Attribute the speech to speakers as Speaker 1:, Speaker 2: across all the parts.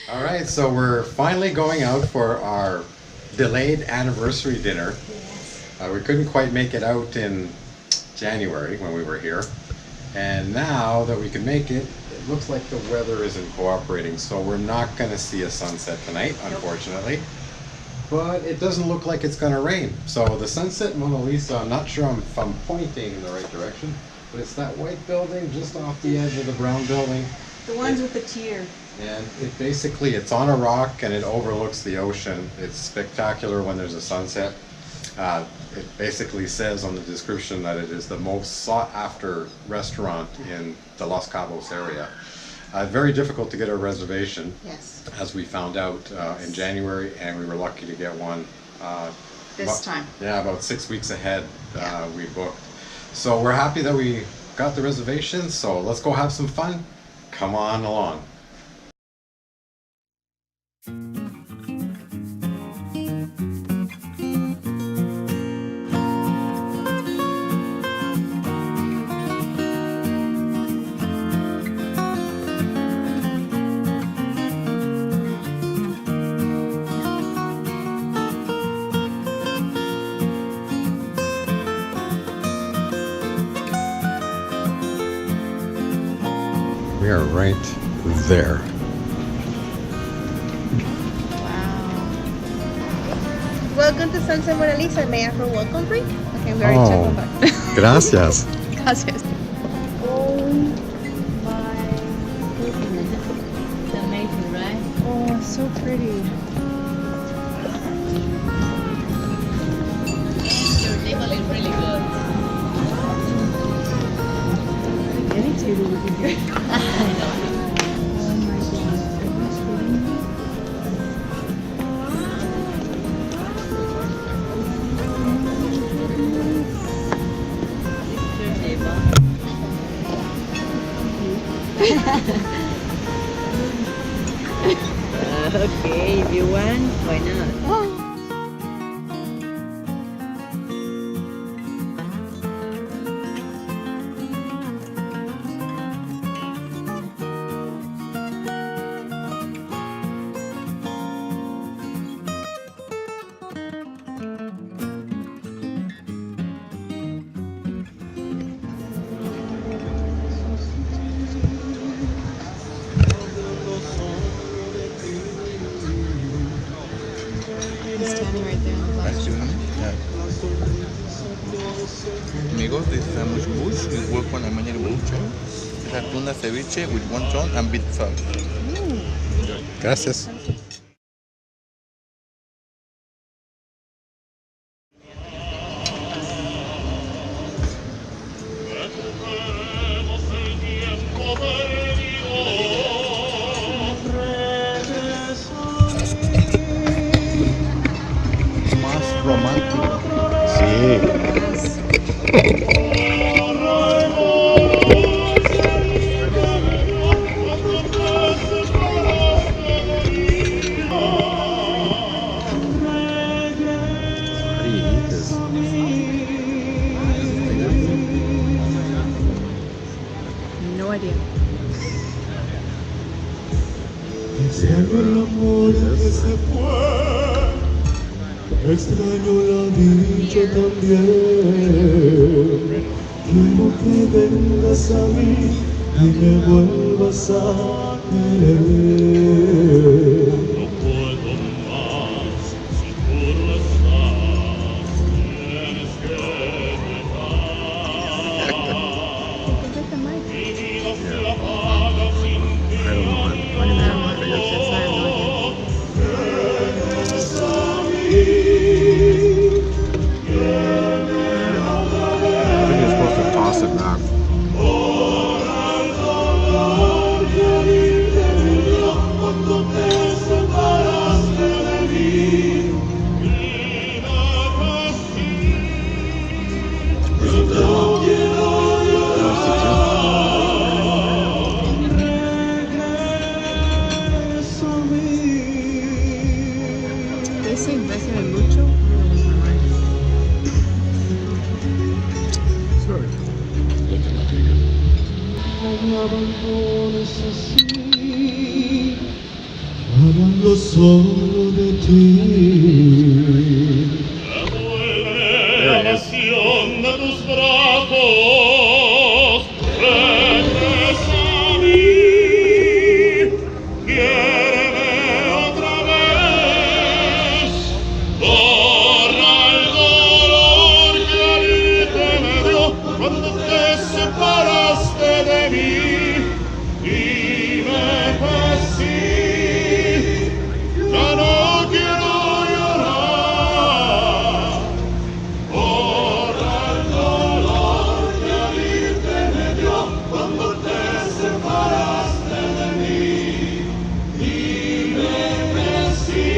Speaker 1: All right, so we're finally going out for our delayed anniversary dinner. We couldn't quite make it out in January when we were here. And now that we can make it, it looks like the weather isn't cooperating. So we're not going to see a sunset tonight, unfortunately. But it doesn't look like it's going to rain. So the Sunset Monalisa, I'm not sure if I'm pointing in the right direction, but it's that white building just off the edge of the brown building.
Speaker 2: The ones with the tier.
Speaker 1: And it's on a rock and it overlooks the ocean. It's spectacular when there's a sunset. It basically says on the description that it is the most sought after restaurant in the Los Cabos area. Very difficult to get a reservation,
Speaker 2: Yes.
Speaker 1: as we found out in January, and we were lucky to get one.
Speaker 2: This time.
Speaker 1: Yeah, about 6 weeks ahead we booked. So we're happy that we got the reservation, so let's go have some fun. Come on along. We are right there.
Speaker 2: Wow. Welcome to Sunset Monalisa. May I have a welcome drink? Okay, I'm going to check one back.
Speaker 1: Gracias.
Speaker 2: Gracias.
Speaker 3: Oh my goodness. It's amazing, right?
Speaker 2: Oh, so pretty.
Speaker 3: Your table is really good.
Speaker 2: Any table would be good.
Speaker 3: I know.
Speaker 2: Oh my goodness.
Speaker 3: Okay, if you want, why not?
Speaker 2: He's standing right there on the left.
Speaker 4: Amigos, this is sandwich bush. We work on a menu buche. It's a tuna ceviche with wonton and beef sauce.
Speaker 1: Gracias.
Speaker 4: Más romántico.
Speaker 1: Sí.
Speaker 2: No idea.
Speaker 5: Extraño el amor que se fue, extraño la dicha también. Quiero que vengas a mí y me vuelvas a querer. No puedo más, si tú no estás, tienes que dejar. Mi vida se apaga sin ti.
Speaker 1: I don't know. I'm not gonna have my fingers. I think you're supposed to toss it back.
Speaker 5: Por el dolor que vive en mi cuando
Speaker 6: hablando solo de ti.
Speaker 1: There it is.
Speaker 5: Pasión de tus brazos, regresa a mí, quiéreme otra vez, borra el dolor que a mí te me dio cuando te separaste de mí, dime que sí, ya no quiero llorar. Borra el dolor que a mí te me dio cuando te separaste de mí. Dime que sí.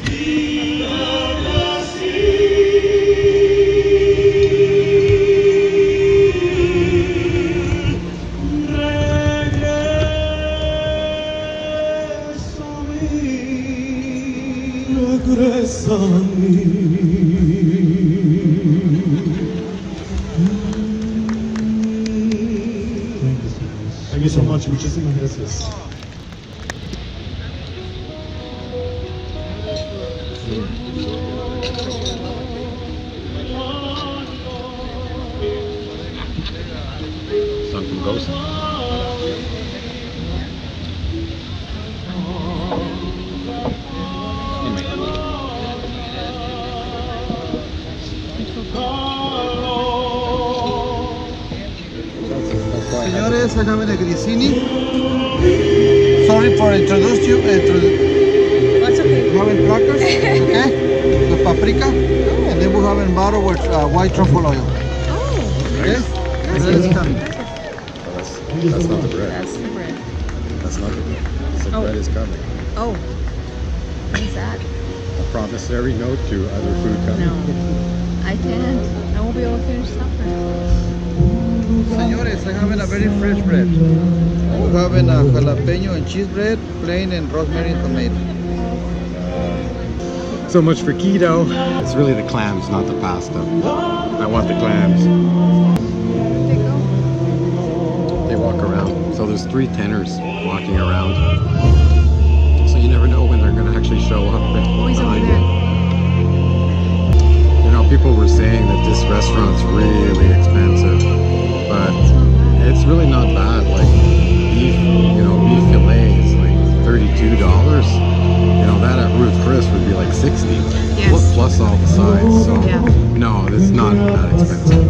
Speaker 5: Dime que sí.
Speaker 6: Regresa a mí. Thank you so much. Muchísimas gracias.
Speaker 1: Something goes.
Speaker 7: Señores, I have a grissini. Sorry for introduce you.
Speaker 2: That's okay.
Speaker 7: We have crackers, okay? The paprika, and then we have a bottle with white truffle oil.
Speaker 2: Oh,
Speaker 7: Okay? Bread is coming.
Speaker 1: That's not the bread.
Speaker 2: that's the bread.
Speaker 1: That's not the bread. The
Speaker 2: Oh.
Speaker 1: bread is coming.
Speaker 2: Oh, what is that?
Speaker 1: A promissory note to other food coming.
Speaker 2: No, I can't. I won't be able to finish supper.
Speaker 7: Señores, I have a very fresh bread. We have a jalapeno and cheese bread, plain and rosemary and tomato.
Speaker 1: So much for keto. It's really the clams, not the pasta. I want the clams.
Speaker 2: They go.
Speaker 1: They walk around. So there's 3 tenors walking around. So you never know when they're going to actually show up.
Speaker 2: Oh, he's over
Speaker 1: behind
Speaker 2: there.
Speaker 1: you. You know, people were saying that this restaurant's really expensive, but it's really not bad. Like beef, beef fillet is like $32. You know, that at Ruth Chris would be like 60.
Speaker 2: Yes.
Speaker 1: Plus all the sides. So
Speaker 2: Yeah.
Speaker 1: no, it's not that expensive.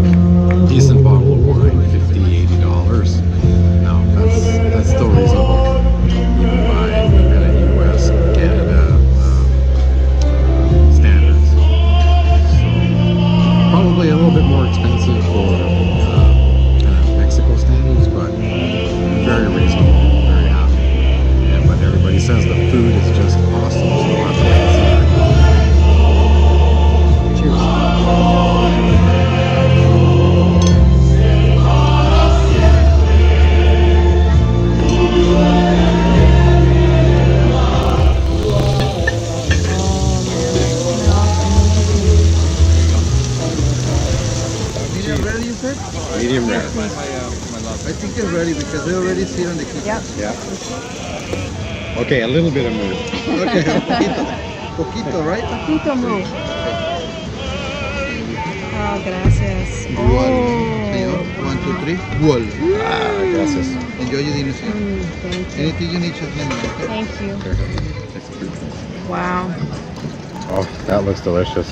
Speaker 1: Decent bottle of wine, $50, $80. No, that's still reasonable, even by US, Canada standards. So, probably a little bit more expensive for Mexico standards, but very reasonable, very happy. And but everybody says the food is just awesome, so we'll have to wait and see.
Speaker 7: Medium rare, you said?
Speaker 1: Medium rare.
Speaker 7: I think it's ready because they already sit on the kitchen.
Speaker 2: Yep.
Speaker 1: Yeah. Okay, a little bit of move.
Speaker 7: Okay, poquito. Poquito, right?
Speaker 2: Poquito move. Oh, gracias.
Speaker 7: Igual,
Speaker 2: Oh.
Speaker 7: señor. 1, 2, 3. Igual.
Speaker 1: Ah, gracias.
Speaker 7: Enjoy your dinner, señor.
Speaker 2: Thank you.
Speaker 7: Anything you need, just let me know, okay?
Speaker 2: Thank you.
Speaker 1: Take the fruit.
Speaker 2: Wow.
Speaker 1: Oh, that looks delicious.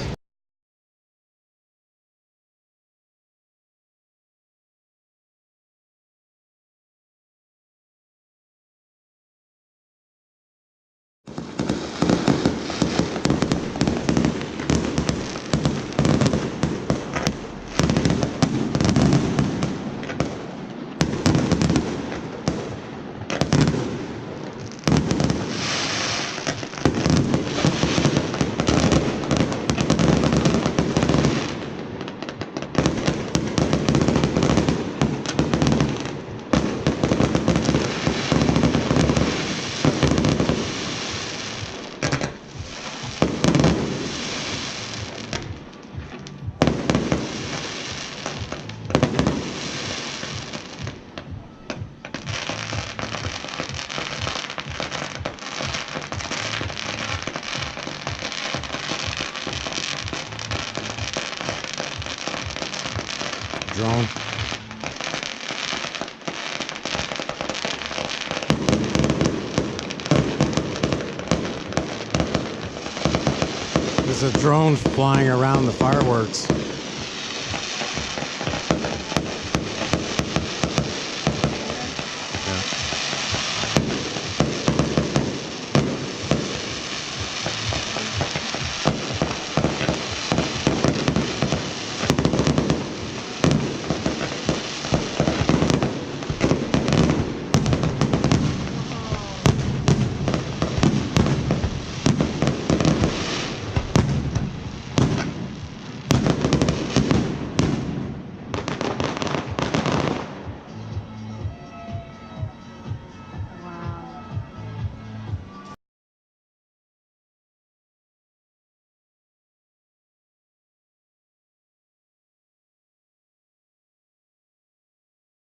Speaker 1: There's a drone flying around the fireworks.